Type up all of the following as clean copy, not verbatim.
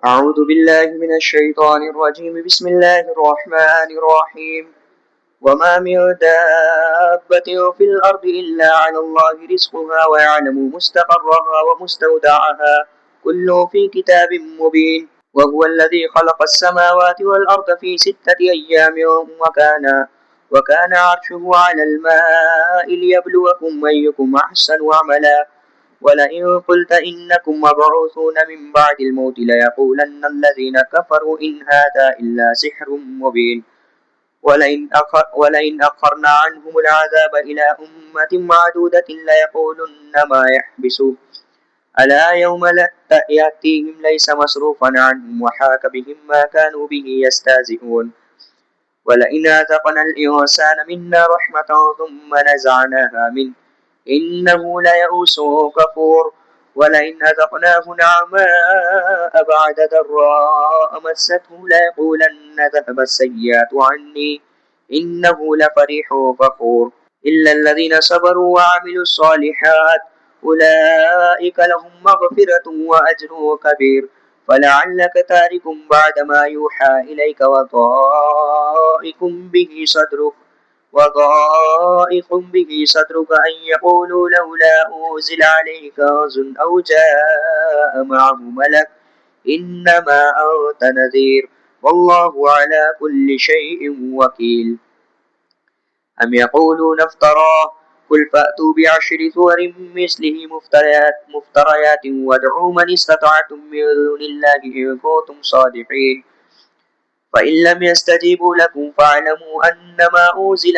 أعوذ بالله من الشيطان الرجيم. بسم الله الرحمن الرحيم. وما من دابة في الأرض إلا على الله رزقها ويعلم مستقرها ومستودعها كل في كتاب مبين. وهو الذي خلق السماوات والأرض في 6 أيام وكان عرشه على الماء ليبلوكم أيكم أحسن عملا. ولئن قلت إنكم مبعوثون من بعد الموت ليقولن الذين كفروا إن هذا إلا سحر مبين. ولئن أخرنا عنهم العذاب إلى أمة معدودة ليقولن ما يحبسه ألا يوم يأتيهم ليس مصروفا عنهم وحاك بهم ما كانوا به يستهزئون. ولئن أذقنا الإنسان منا رحمة ثم نزعناها منه إنه ليئوس كفور. ولئن أذقناه نعماء بعد ضراء مسته ليقولن ذهب السيئات عني إنه لفرح فخور. إلا الذين صبروا وعملوا الصالحات أولئك لهم مغفرة وأجر كبير. فلعلك تارك بعد ما يوحى إليك وضائق به صدرك أن يقولوا لولا أنزل عليه كنز أو جاء معه ملك إنما أنت نذير والله على كل شيء وكيل. أم يقولون افتراه قل فأتوا بعشر سور مثله مفتريات وادعوا من استطعتم من دون الله إن كنتم صادقين. فإن لم يستجيبوا لكم فاعلموا أنما أنزل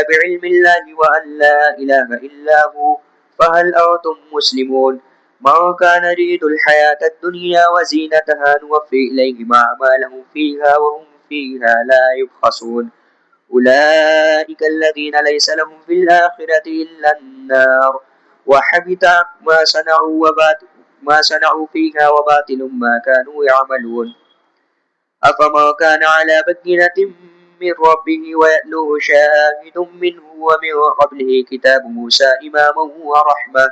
بعلم الله وأن لا إله إلا هو فهل أنتم مسلمون. من كان يريد الحياة الدنيا وزينتها نوفي إليهم أعمالهم فيها وهم فيها لا يبخسون. أولئك الذين ليس لهم في الآخرة إلا النار وحبط ما صنعوا فيها وباطل ما كانوا يعملون. أفما كان على بينة من ربه ويتلوه شاهد منه ومن قبله كتاب موسى إماما ورحمة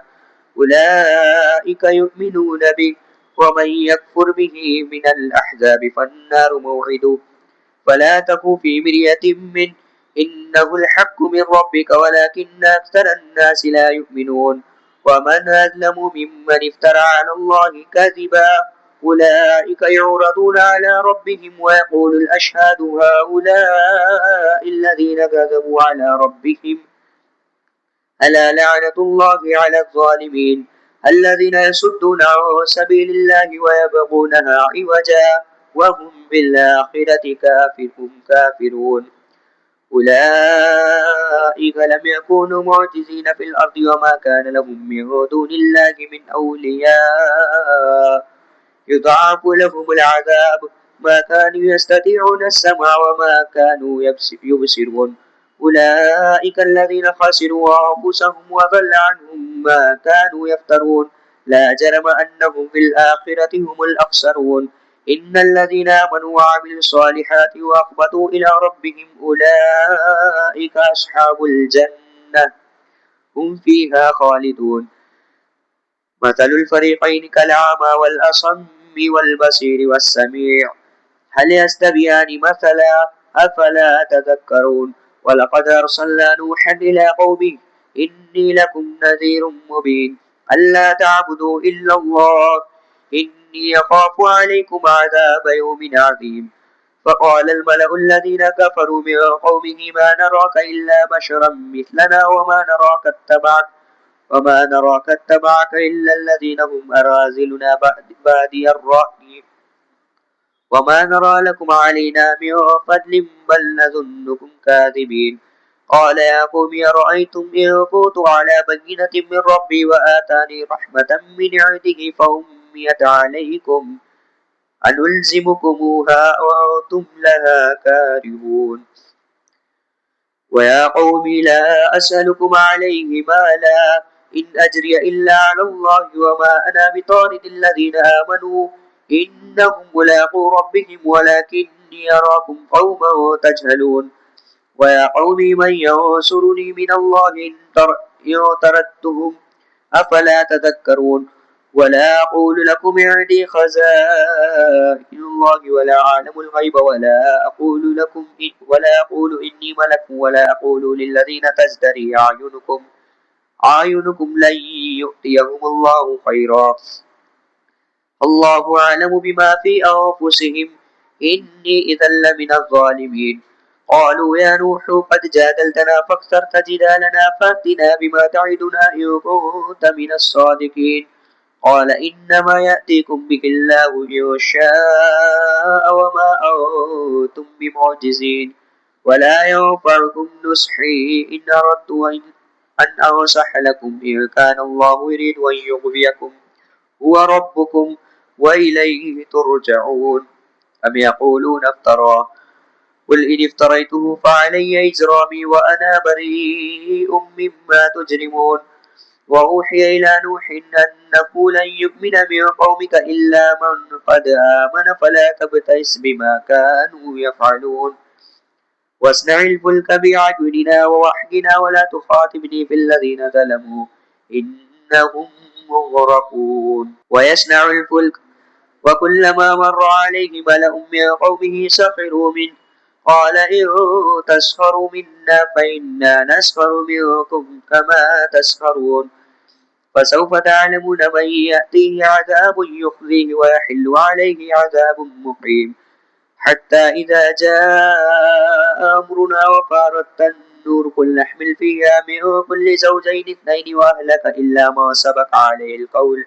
أولئك يؤمنون به. ومن يكفر به من الأحزاب فالنار موعده فلا تك في مرية منه إنه الحق من ربك ولكن أكثر الناس لا يؤمنون. ومن أظلم ممن افترى على الله كذبا أولئك يعرضون على ربهم ويقول الأشهاد هؤلاء الذين كذبوا على ربهم ألا لعنة الله على الظالمين الذين يصدون عن سبيل الله ويبغونها عوجا وهم بالآخرة كافرون. أولئك لم يكونوا معجزين في الأرض وما كان لهم من دون الله من أولياء يضاعف لهم العذاب ما كانوا يستطيعون السمع وما كانوا يبصرون. أولئك الذين خسروا أنفسهم وضل عنهم ما كانوا يفترون لا جرم أنهم في الآخرة هم الأخسرون. إن الذين آمنوا وعملوا الصالحات وأخبتوا إلى ربهم أولئك أصحاب الجنة هم فيها خالدون. مثل الفريقين كالأعمى والأصم والبصير والسميع هل يستويان مثلا أفلا تذكرون. ولقد أرسلنا نوحا إلى قومه إني لكم نذير مبين ألا تعبدوا إلا الله إني يخاف عليكم عذاب يوم عظيم. فقال الملأ الذين كفروا من قومه ما نراك إلا بشرا مثلنا وما نراك اتبعك إلا الذين هم أراذلنا بادي الرأي وما نرى لكم علينا من فضل بل نظنكم كاذبين. قال يا قوم أرأيتم إن كنت على بينة من ربي وآتاني رحمة من عنده فأميت عليكم أنلزمكموها وأنتم لها كارهون. ويا قوم لا أسألكم عليه مالا إن أجري إلا على الله وما أنا بطارد الذين آمنوا إنهم ملاقو ربهم ولكني أراكم قوما تجهلون. ويا قوم من ينصرني من الله إن طردتهم أفلا تذكرون. ولا أقول لكم عندي خزائن الله ولا أعلم الغيب ولا أقول إني ملك ولا أقول للذين تزدري أعينكم لن يؤتيهم الله خيرا الله أعلم بما في أنفسهم إني إذا لمن الظالمين قالوا يا نوح قد جادلتنا فاخترت جدالنا فأتنا بما تعدنا إن كنت من الصادقين قال إنما يأتيكم به الله إن شاء وما أنتم بمعجزين ولا ينفعكم نصحي إن أردت أن أنصح لكم إن كان الله يريد أن يغويكم هو ربكم وإليه ترجعون أم يقولون افتراه قل إن افتريته فعلي إجرامي وأنا بريء مما تجرمون وأوحي إلى نوح أنه لن يؤمن من قومك إلا من قد آمن فلا تبتئس بما كانوا يفعلون واصنع الفلك بأعيننا ووحينا ولا تخاطبني في الذين ظلموا إنهم مغرقون ويصنع الفلك وكلما مر عليه ملأ من قومه سخروا منه قال إن تسخروا منا فإنا نسخر منكم كما تسخرون فسوف تعلمون من يأتيه عذاب يخزيه ويحل عليه عذاب مقيم حتى إذا جاء أمرنا وفارت النور قل نحمل فيها من كل زوجين اثنين وأهلك إلا ما سبق عليه القول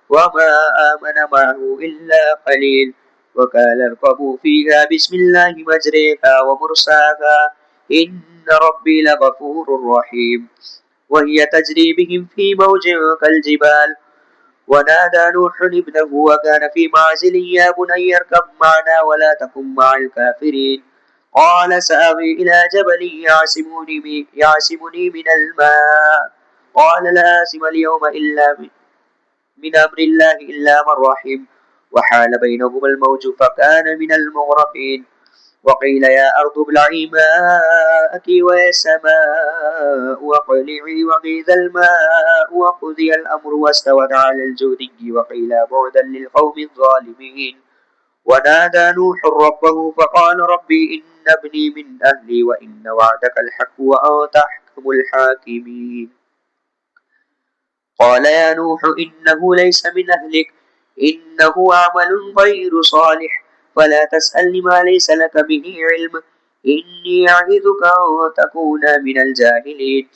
وما آمن معه إلا قليل وقال اركبوا فيها بسم الله مجريها ومرساها إن ربي لغفور رحيم وهي تجري بهم في موج كالجبال ونادى نوح ابنه وكان في معزل يا بني اركب معنا ولا تكن مع الكافرين قال سآوي إلى جبل يعصمني من الماء قال لا آسم اليوم إلا من أمر الله إلا من رحم وحال بينهما الموج فكان من المغرقين وقيل يا أرض ابلعي ماءك ويا سماء واقلعي وغيض الماء وقضي الأمر واستوت على الجودي وقيل بعدا للقوم الظالمين ونادى نوح ربه فقال ربي إن ابني من أهلي وإن وعدك الحق وأنت أحكم الحاكمين قال يا نوح إنه ليس من أهلك إنه عمل غير صالح فلا تسألني ما ليس لك به علم إني أعظك أن تكون من الجاهلين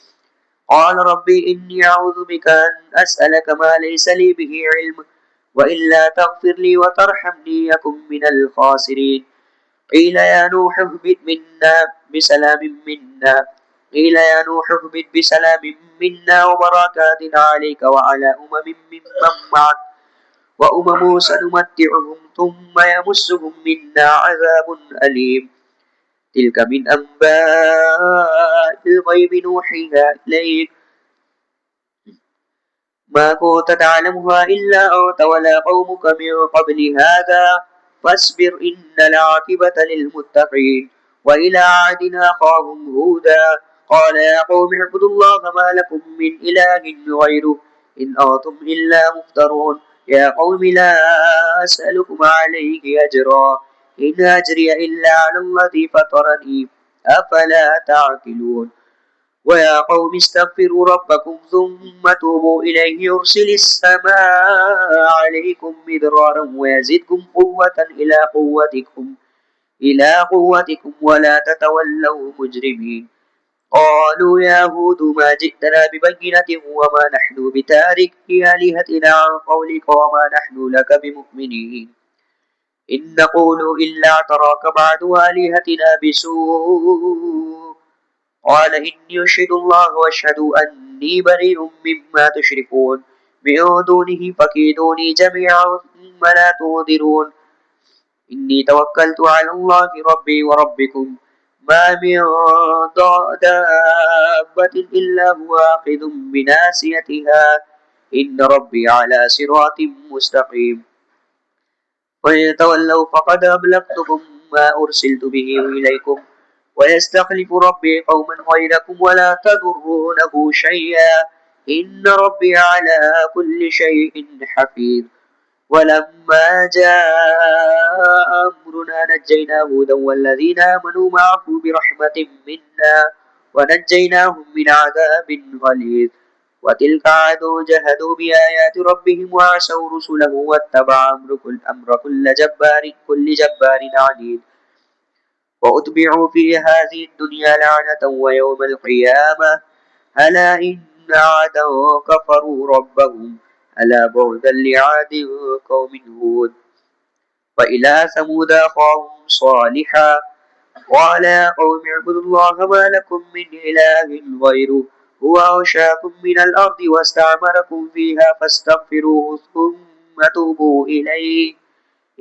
قال ربي إني أعوذ بك أن أسألك ما ليس لي به علم وإلا تغفر لي وترحمني يكن من الخاسرين قيل يا نوح اهبط بسلام منا وبركات عليك وعلى ممن معك وأمم سنمتعهم ثم يمسهم منا عذاب أليم تلك من أنباء الغيب نوحيها إليك ما كنت تعلمها إلا أنت ولا قومك من قبل هذا فاصبر إن العاقبة للمتقين وإلى عاد أخاهم هودا قال يا قوم اعبدوا الله ما لكم من إله غيره إن أنتم إلا مفترون يا قوم لا أسألكم عليه أجرا إن أجري إلا على الذي فطرني أفلا تعقلون ويا قوم استغفروا ربكم ثم توبوا إليه يرسل السماء عليكم مدرارا ويزدكم قوة إلى قوتكم ولا تتولوا مجرمين قالوا يا هود ما جئتنا ببينة وما نحن بتاركي آلهتنا عن قولك وما نحن لك بمؤمنين إن نقول إلا اعتراك بعد آلهتنا بسوء قال إني أشهد الله واشهدوا أني بريء مما تشركون من دونه فكيدوني جميعا ثم لا تنظرون إني توكلت على الله ربي وربكم ما من دابة إلا هو آخذ بناصيتها إن ربي على صراط مستقيم وإن تولوا فقد أبلغتكم ما أرسلت به إليكم ويستخلف ربي قوما غيركم ولا تضرونه شيئا إن ربي على كل شيء حفيظ. ولما جاء أمرنا نجينا هودا والذين آمنوا معه برحمة منا ونجيناهم من عذاب غليظ. وتلك عاد جهدوا بآيات ربهم وعصوا رسله واتبع أمر كل جبار عنيد. وأتبعوا في هذه الدنيا لعنة ويوم القيامة ألا إن عادا كفروا ربهم ألا بعدا لعاد قوم هود. وإلى ثمود أخاهم صالحا قال يا قوم اعبدوا الله ما لكم من إله غيره هو أنشأكم من الأرض واستعمركم فيها فاستغفروه ثم توبوا إليه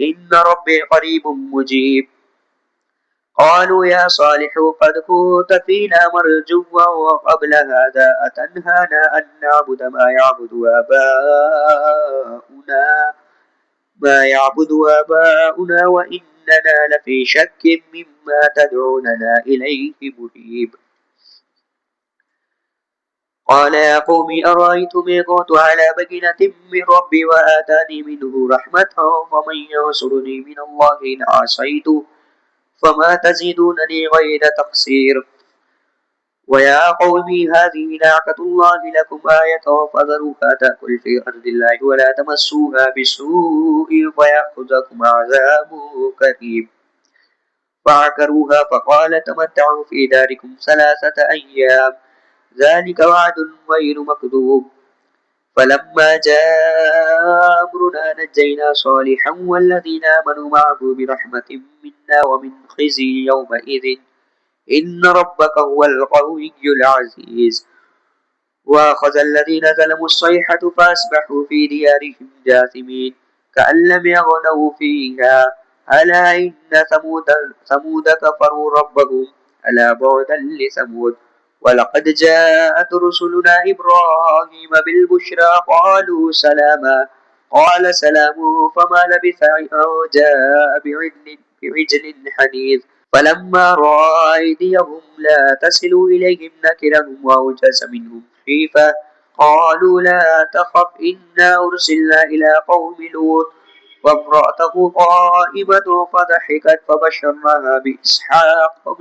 إن ربي قريب مجيب. قالوا يا صالح قد كنت فينا مرجوا وقبل هذا أتنهانا أن نعبد ما يعبد آباؤنا وإننا لفي شك مما تدعوننا إليه مريب. قال يا قوم أرأيتم إن كنت على بينة من ربي وآتاني منه رحمة فمن ينصرني من الله إن عصيته فما تزيدونني غير تقصير. ويا قوم هذه ناقة الله لكم آية فذروها تأكل في أرض الله ولا تمسوها بسوء فيأخذكم عذاب قريب. فعكروها فقال تمتعوا في داركم 3 أيام ذلك وعد غير مكذوب. فلما جاء أمرنا نجينا صالحا والذين آمنوا معه برحمة منا ومن خزي يومئذ إن ربك هو القوي العزيز. وأخذ الذين ظلموا الصيحة فأصبحوا في ديارهم جاثمين كأن لم يغنوا فيها ألا إن ثمود كفروا ربهم ألا بعدا لثمود. ولقد جاءت رسلنا إبراهيم بالبشرى قالوا سلاما قال سلام فما لبث أن جاء بعجل حنيذ. فلما رأى أيديهم لا تصل إليهم نكرهم وأوجس منهم خيفة قالوا لا تخف إنا أرسلنا إلى قوم لوط وامرأته قائمة فضحكت فبشرناها بإسحاق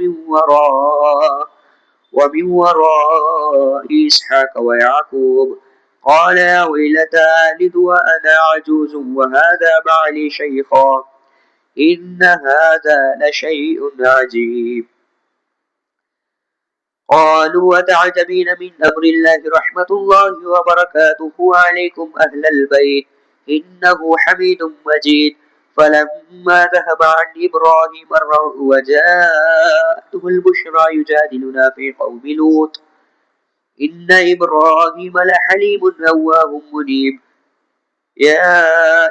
ومن وراء إسحاق ويعقوب. قال يا ويلتى ألد وأنا عجوز وهذا بعلي شيخا إن هذا لشيء عجيب. قالوا وتعجبين من أمر الله رحمة الله وبركاته عليكم أهل البيت إنه حميد مجيد. فلما ذهب عن إبراهيم الروع وجاءته البشرى يجادلنا في قوم لوط إن إبراهيم لحليم أواه منيب. يا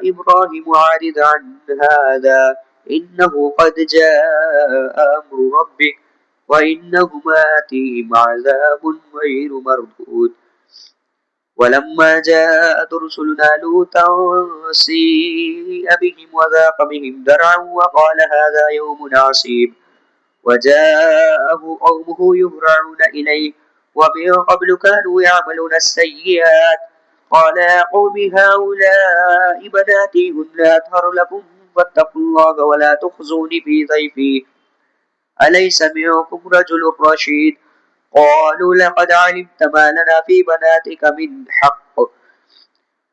إبراهيم أعرض عن هذا إنه قد جاء أمر ربك وإنهم آتيهم عذاب غير مردود. ولما جاءت رسلنا لوطا سيء بهم وذاق بهم ذرعا وقال هذا يوم عصيب وجاءه قومه يهرعون إليه ومن قبل كانوا يعملون السيئات. قال يا قوم هؤلاء بناتي هن أطهر لكم فاتقوا الله ولا تخزوني في ضيفي أليس منكم رجل رشيد. قالوا لقد علمت ما لنا في بناتك من حق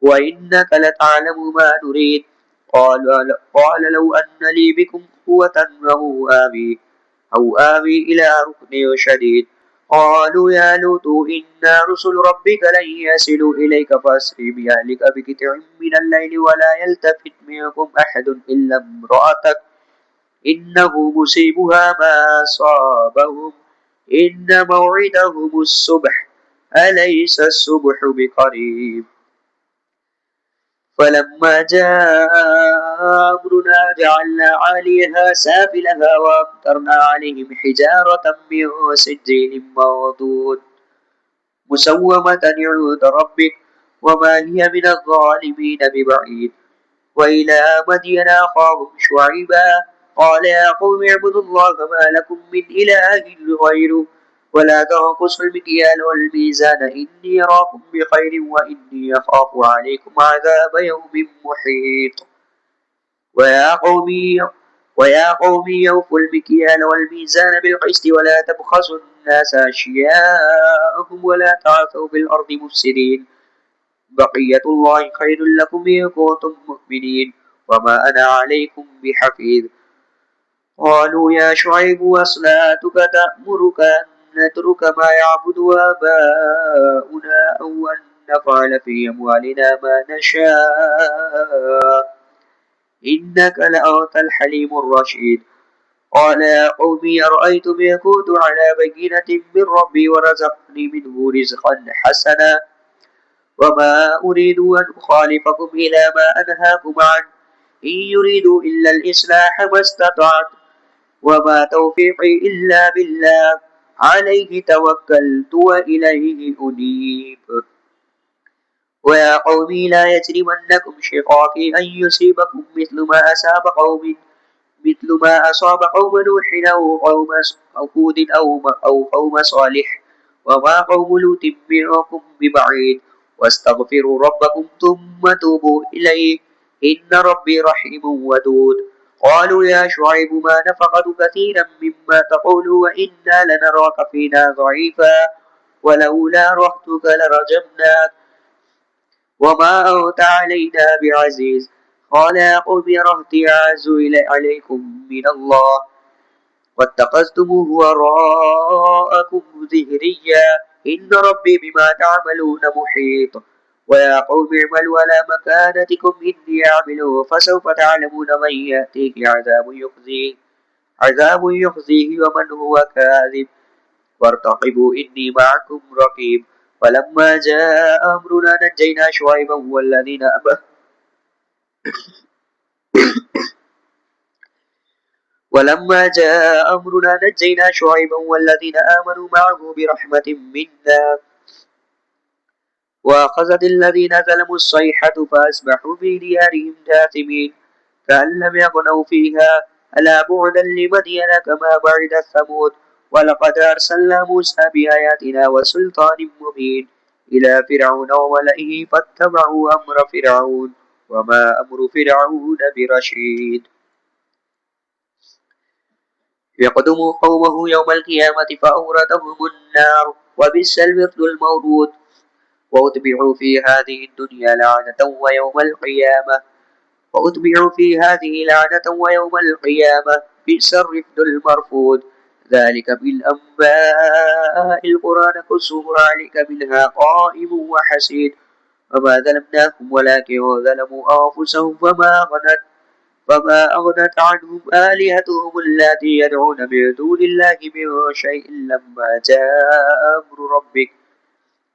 وإنك لتعلم ما نريد. قال لو أن لي بكم قوة أو آوي إلى ركن شديد. قالوا يا لوط إنا رسل ربك لن يصلوا إليك فأسر بأهلك بقطع من الليل ولا يلتفت منكم أحد إلا امرأتك إنه مصيبها ما أصابهم إن موعدهم الصبح أليس الصبح بقريب. فلما جاء أمرنا جعلنا عاليها سافلها وأمطرنا عليهم حجارة من سجيل منضود مسومة عند ربك وما هي من الظالمين ببعيد. وإلى مدين أخاهم شعيبا قال يا قوم اعبدوا الله ما لكم من إله غيره ولا تنقصوا المكيال والميزان إني أراكم بخير وإني أخاف عليكم عذاب يوم محيط. ويا قوم ويا قوم أوفوا المكيال والميزان بالقسط ولا تبخسوا الناس أشياءهم ولا تعثوا في الأرض مفسدين. بقية الله خير لكم إن كنتم مؤمنين وما أنا عليكم بحفيظ. قالوا يا شعيب وصلاتك تأمرك أن نترك ما يعبد آباؤنا أو أن نفعل في أموالنا ما نشاء إنك لأنت الحليم الرشيد. قال يا قوم أرأيتم إن كنت على بينة من ربي ورزقني منه رزقا حسنا وما أريد أن أخالفكم إلى ما أنهاكم عنه إن يريد إلا الإصلاح ما استطعت وما توفيقي إلا بالله عليه توكلت وإليه أنيب. ويا قوم لا يجرمنكم شقاقي أن يصيبكم مثل ما أصاب قوم نوح أو قوم هود أو قوم صالح وما قوم لوط منكم ببعيد واستغفروا ربكم ثم توبوا إليه إن ربي رحيم ودود. قالوا يا شعيب ما نفقد كثيرا مما تقول وإنا لنراك فينا ضعيفا ولولا رهتك لرجمناك وما أنت علينا بعزيز. قال يا قوم رهطي أعز عليكم من الله واتخذتموه وراءكم ظهريا إن ربي بما تعملون محيط. ويا قوم اعملوا على مكانتكم إني أعمل فسوف تعلمون من يأتيه عذاب يخزيه ومن هو كاذب وارتقبوا إني معكم رقيب. فلما جاء أمرنا نجينا شعيبا والذين آمنوا ولما جاء أمرنا نجينا شعيبا والذين آمنوا معه برحمة منا وأخذت الذين ظلموا الصيحة فأصبحوا في ديارهم جاثمين كأن لم يغنوا فيها ألا بعدا لمدين كما بعد ثمود. ولقد أرسلنا موسى بآياتنا وسلطان مبين إلى فرعون وملئه فاتبعوا أمر فرعون وما أمر فرعون برشيد. يقدم قومه يوم القيامة فأوردهم النار وبئس الورد المورود. وأتبعوا في هذه الدنيا لعنة ويوم القيامة بئس الرفد المرفود. ذلك بالأنباء القرى نقصه عليك منها قائم وحسيد. وما ظلمناهم ولكن ظلموا أنفسهم فما أغنت عنهم آلهتهم التي يدعون من دون الله من شيء لما جاء أمر ربك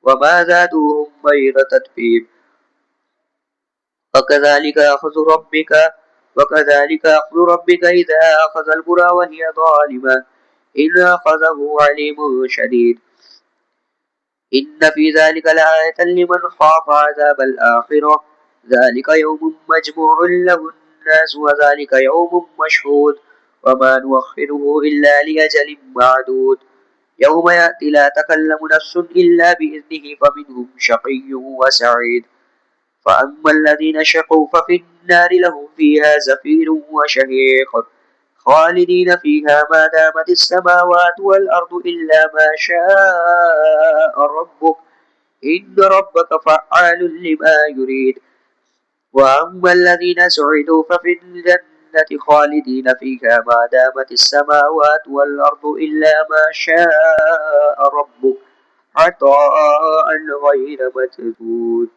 وما زادوهم غير تتبيب. وكذلك أخذ ربك إذا أخذ القرى وهي ظالمة إن أخذه عليم شديد. إن في ذلك لآية لمن خاف عذاب الآخرة ذلك يوم مجموع له الناس وذلك يوم مشهود وما نوخره إلا لأجل معدود. يوم يأتي لا تكلم نفس إلا بإذنه فمنهم شقي وسعيد. فأما الذين شقوا ففي النار لهم فيها زفير وشهيق خالدين فيها ما دامت السماوات والأرض إلا ما شاء ربك إن ربك فعال لما يريد. وأما الذين سعدوا ففي الجنة خالدين فيها ما دامت السماوات والأرض إلا ما شاء ربك عطاء غير مجدود.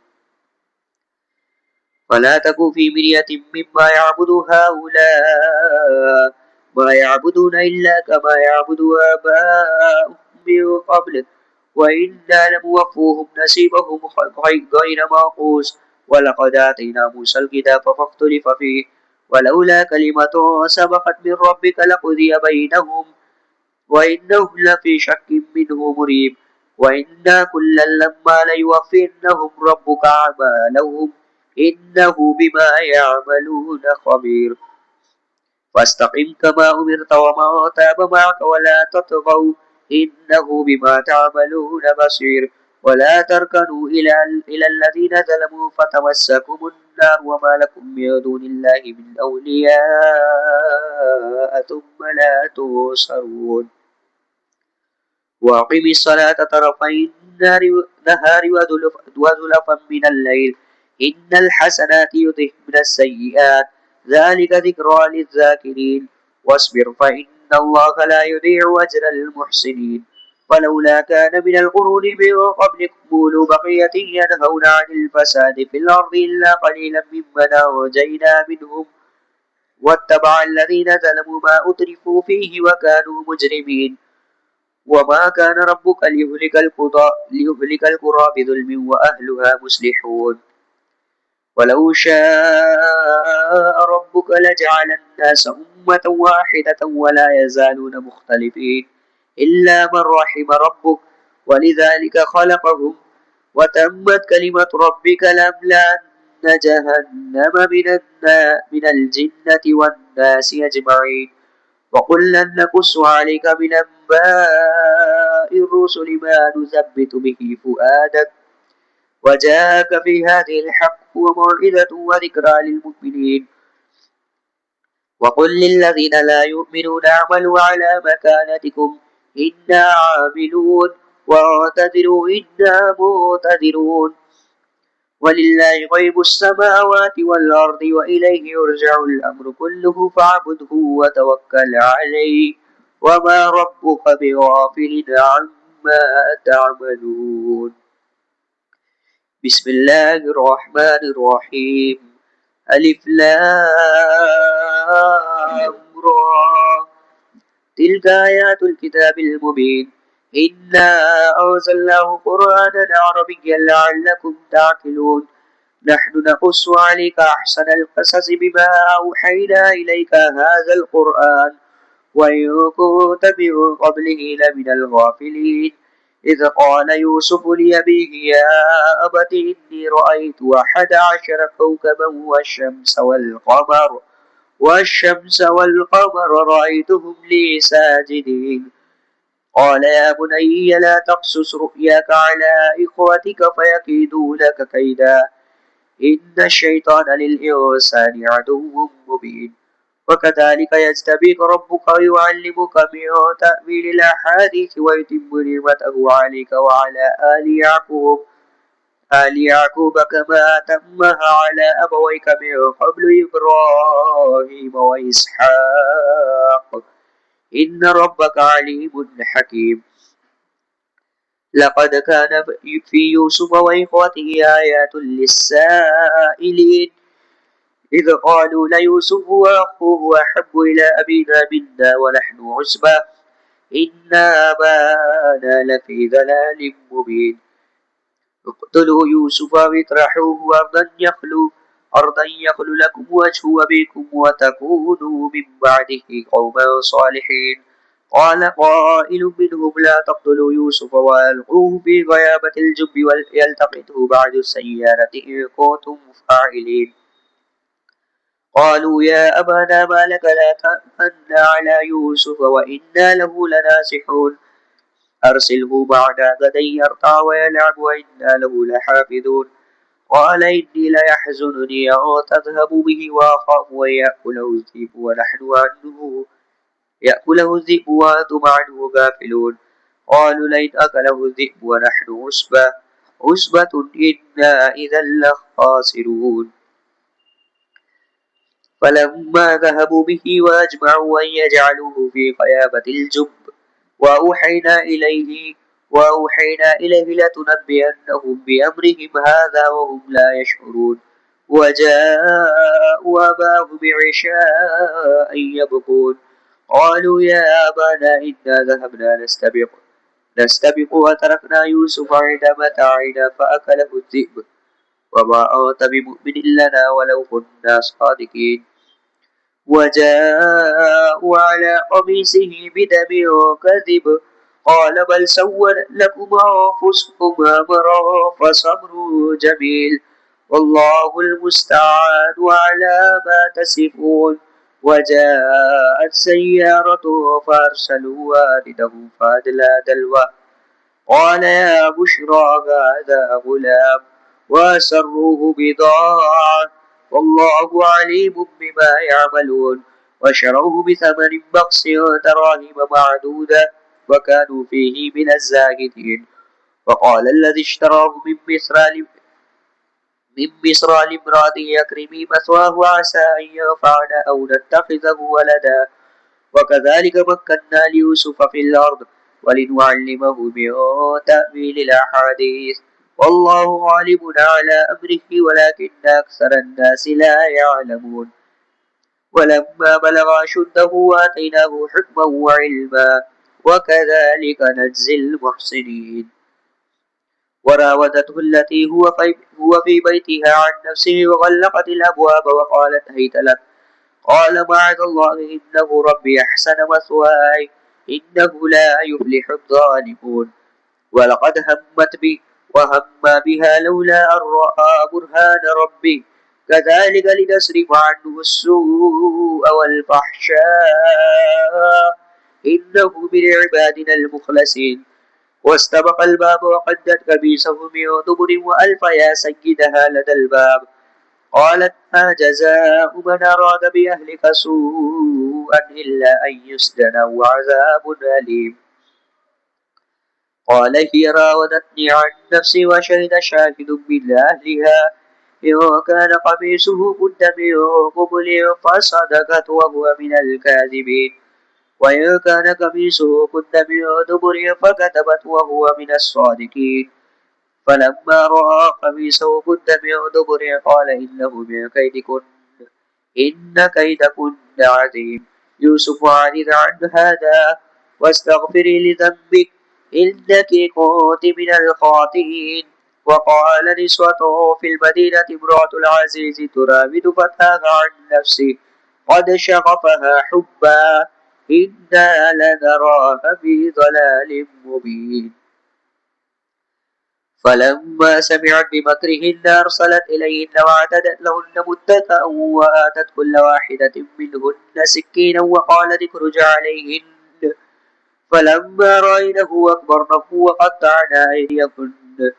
ولا تكن في مرية مما يعبد هؤلاء ما يعبدون إلا كما يعبد آباؤهم من قبل وإنا لموفوهم نصيبهم غير منقوص. ولقد آتينا موسى الكتاب فاختلف فيه ولولا كلمة سبقت من ربك لقضي بينهم وإنهم لفي شك منه مريب. وإنا كلا لما ليوفينهم ربك أعمالهم إنه بما يعملون خبير. فاستقم كما أمرت وما تاب معك ولا تطغوا إنه بما تعملون بصير. ولا تركنوا إلى الذين ظلموا فتمسكم النار وما لكم من دون الله من أولياء ثم لا تنصرون. وأقم الصلاة طرفي النهار وزلفا من الليل إن الحسنات يذهبن السيئات ذلك ذكرى للذاكرين. واصبر فإن الله لا يضيع أجر المحسنين. ولولا كان من القرون من قبلكم أولو بقية ينهون عن الفساد في الأرض إلا قليلا ممن أنجينا منهم واتبع الذين ظلموا ما أترفوا فيه وكانوا مجرمين. وما كان ربك ليهلك القرى بظلم وأهلها مصلحون. ولو شاء ربك لجعل الناس أمة واحدة ولا يزالون مختلفين إلا من رحم ربك ولذلك خلقهم وتمت كلمة ربك لأملأن جهنم من الجنة والناس أجمعين. وكلا نقص عليك من أنباء الرسل ما نثبت به فؤادك وجاءك في هذه الحق وموعظة وذكرى للمؤمنين. وقل للذين لا يؤمنون اعملوا على مكانتكم إنا عاملون واعتذروا إنا معتذرون. ولله غيب السماوات والأرض وإليه يرجع الأمر كله فاعبده وتوكل عليه وما ربك بغافل عما تعملون. بسم الله الرحمن الرحيم. ألف لام را تلك آيات الكتاب المبين إنا أنزلناه قرآنا عربيا لعلكم تعقلون. نحن نقص عليك أحسن القصص بما أوحينا إليك هذا القرآن وإن كنت من قبله لمن الغافلين. إذ قال يوسف لأبيه يا أبت إني رأيت 11 كوكبا والشمس والقمر رأيتهم لي ساجدين. قال يا بني لا تقصص رؤياك على إخوتك فيكيدوا لك كيدا إن الشيطان للإنسان عدو مبين. وكذلك يجتبيك ربك ويعلمك من تأويل الأحاديث ويتم نعمته عليك وعلى آل يعقوب كما أتمها على أبويك من قبل إبراهيم وإسحاق إن ربك عليم حكيم. لقد كان في يوسف وإخوته آيات للسائلين إذ قالوا ليوسف وأخوه أحب إلى أبينا منا ونحن عصبة إن أبانا لفي ضلال مبين. اقتلوا يوسف واطرحوه أرضا يخل لكم وجه أبيكم وتكونوا من بعده قوما صالحين. قال قائل منهم لا تقتلوا يوسف وألقوه في غيابة الجب يلتقطه بعد السيارة إن كنتم فاعلين. قالوا يا أبانا ما لك لا تأمنا على يوسف وإنا له لناصحون أرسله معنا غدا يرتع ويلعب وإنا له لحافظون. قال إني ليحزنني أن تذهبوا به وأخاف أن يأكله الذئب وأنتم عنه غافلون. قالوا لئن أكله الذئب ونحن عصبة إنا إذا لخاسرون. فلما ذهبوا به وأجمعوا أن يجعلوه في غيابة الجب وأوحينا إليه لتنبئنهم بأمرهم هذا وهم لا يشعرون. وجاءوا أباهم بعشاء يبكون. قالوا يا أبانا إنا ذهبنا نستبق وتركنا يوسف عند متاعنا فأكله الذئب وما أنت بمؤمن لنا ولو كنا صادقين. وجاءوا على قميصه بدم كذب قال بل سولت لكم أنفسكم أمرا فصبر جميل والله المستعان على ما تصفون. وجاءت سيارة فأرسلوا والده فأدلى دلوه قال يا بشرى هذا غلام وأسروه بضاعة والله عليم بما يعملون وشروه بثمن بخس دراهم معدودة وكانوا فيه من الزاهدين. وقال الذي اشتراه من مصر لامرأته أكرمي مثواه عسى أن ينفعنا أو نتخذه ولدا وكذلك مكنا ليوسف في الأرض ولنعلمه من تأويل الأحاديث والله غالب على أمره ولكن أكثر الناس لا يعلمون. ولما بلغ أشده آتيناه حكما وعلما وكذلك نجزي المحسنين. وراودته التي هو في بيتها عن نفسه وغلقت الأبواب وقالت هيت لك قال معاذ الله إنه ربي أحسن مثواي إنه لا يفلح الظالمون. ولقد همت به وهم بها لولا أن رأى برهان ربه كذلك لنصرف عنه السوء والفحشاء إنه من عبادنا المخلصين. واستبق الباب وقدت قميصه من دبر وألف يا سيدها لدى الباب قالت ما جزاء من أراد بأهلك سوءا إلا أن يسجن أو عذاب أليم. قال هي راودتني عن نفسي وشهد شاهد من أهلها إن كان قميصه قد من قبل فصدقت وهو من الكاذبين وإن كان قميصه قد من دبر فكتبت وهو من الصادقين. فلما رأى قميصه قد من دبر قال إنه من كيدكن إن كيدكن عظيم. يوسف أعرض عن هذا واستغفري لذنبك إنك كنت من الخاطئين. وقال نسوة في المدينة امرأة العزيز تراود فتاها عن نفسه قد شغفها حبا إنا لنراها في ضلال مبين. فلما سمعت بمكرهن أرسلت إليهن واعتدت لهن متكئا وآتت كل واحدة منهن سكينا وقالت اخرج عليهن. فلما رأينه أكبرنه وقطعنا أيديهن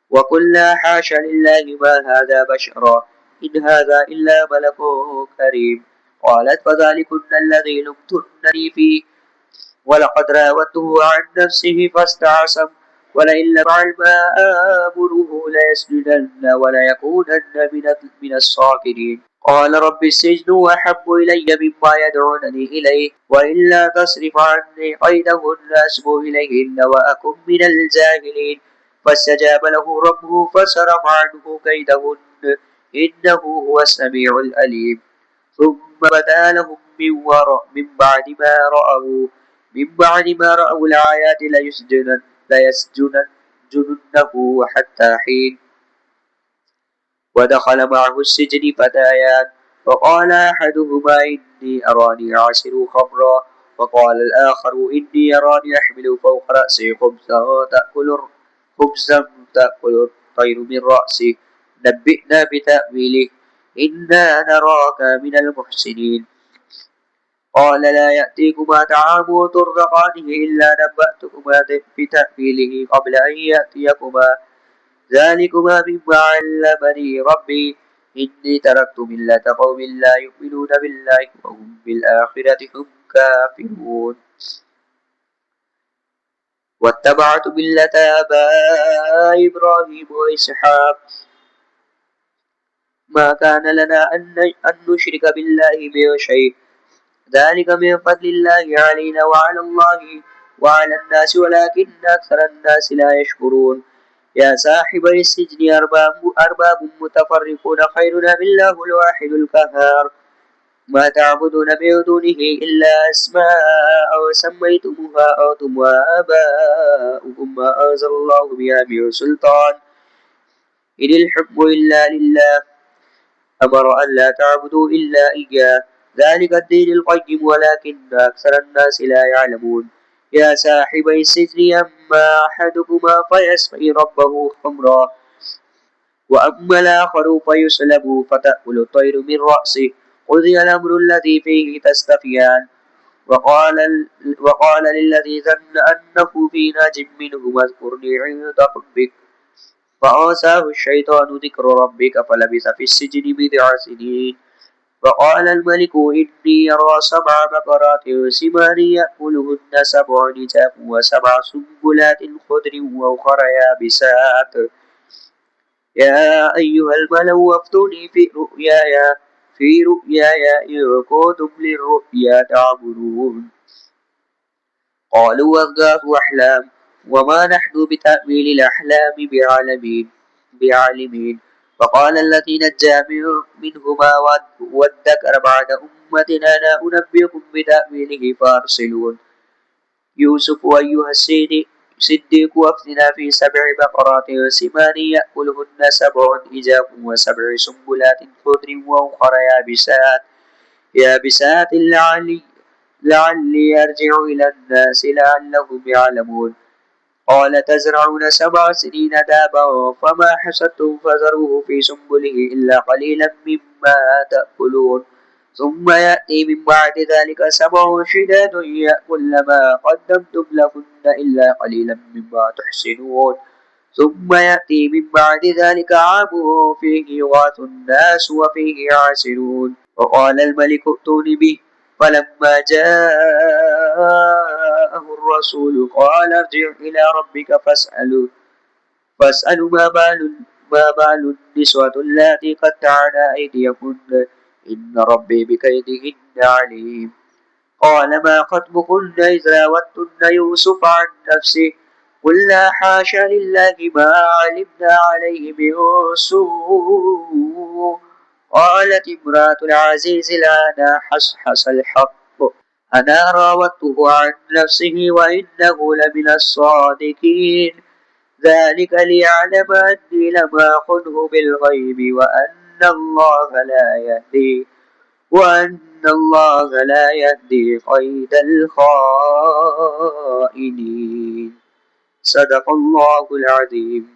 وقلنا حاشا لله ما هذا بشرا إن هذا إلا ملك كريم. قالت فذلكن الذي لمتنني فيه ولقد راودته عن نفسه فاستعصم ولئن لم يفعل ما آمره ليسجنن وليكونن من الصاغرين. قال رب السجن أحب إلي مما يدعونني إليه وإلا تصرف عني كيدهن أصب إليهن وأكن من الجاهلين. فاستجاب له ربه فصرف عنه كيدهن إنه هو السميع الأليم. ثم بدا لهم من بعد ما رأوا الآيات ليسجننه حتى حين. ودخل معه السجن فتيان فقال أحدهما إني أراني أعصر خمرا وقال الآخر إني أراني أحمل فوق رأسي خبزا تأكل الطير من رأسي نبئنا بتأويله إنا نراك من المحسنين. قال لا يأتيكما طعام ترزقانه إلا نبأتكما بتأويله قبل أن يأتيكما ذلكما مما علمني ربي إني تركت ملة قوم لا يؤمنون بالله وهم بالآخرة هم كافرون. واتبعت ملة آباء إبراهيم وإسحاق ما كان لنا أن نشرك بالله من شيء ذلك من فضل الله علينا وعلى الله وعلى الناس ولكن أكثر الناس لا يشكرون. يا صاحبي السجن أرباب متفرقون خير أم الله الواحد القهار ما تعبدون من دونه إلا أسماء سميتموها أنتم وآباؤكم ما أنزل الله بها من سلطان إن الحكم إلا لله أمر أن لا تعبدوا إلا إياه ذلك الدين القيم ولكن أكثر الناس لا يعلمون. يا صاحبي السجن أما أحدكما فيسقي ربه خمرا وأما الآخر فيسلب فتأكل الطير من رأسه قضي الأمر الذي فيه تستفيان. وقال للذي ظن أنه في ناج منهما اذكرني عند ربك فأنساه الشيطان ذكر ربك فلبث في السجن بضع سنين. وقال الملك إني أرى سبع بقرات سمان يأكلهن سبع عجاف وسبع سنبلات خضر وأخر يابسات يا أيها الملأ أفتوني في رؤياي إن كنتم للرؤيا تعبرون. قالوا أضغاث أحلام وما نحن بتأويل الأحلام بعالمين. فقال الذي نجا منهما وادكر بعد أمتنا أنا أنبئكم بتأويله فأرسلون. يوسف أيها الصديق وافتنا في سبع بقرات سمان يأكلهن سبع عجاف وسبع سنبلات خضر وأخر يابسات لعلي أرجع إلى الناس لعلهم يعلمون. قال تزرعون 7 سنين دابا فما حصدتم فذروه في سنبله إلا قليلا مما تأكلون ثم يأتي من بعد ذلك 7 شداد يأكل ما قدمتم لهن إلا قليلا مما تحسنون ثم يأتي من بعد ذلك عام فيه يغاث الناس وفيه يعصرون. وقال الملك ائتوني به فلما جاءه الرسول قال ارجع إلى ربك فاسأل ما بال النسوة اللاتي قطعن أيديكن إن ربي بكيدهن عليم. قال ما خطبكن إذ راوتن يوسف عن نفسه قلنا حاشا لله ما علمنا عليه من سوء. قالت امرأة العزيز الآن حصحص الحق أنا راودته عن نفسه وإنه لمن الصادقين ذلك ليعلم أني لم أخنه بالغيب وأن الله لا يهدي قيد الخائنين. صدق الله العظيم.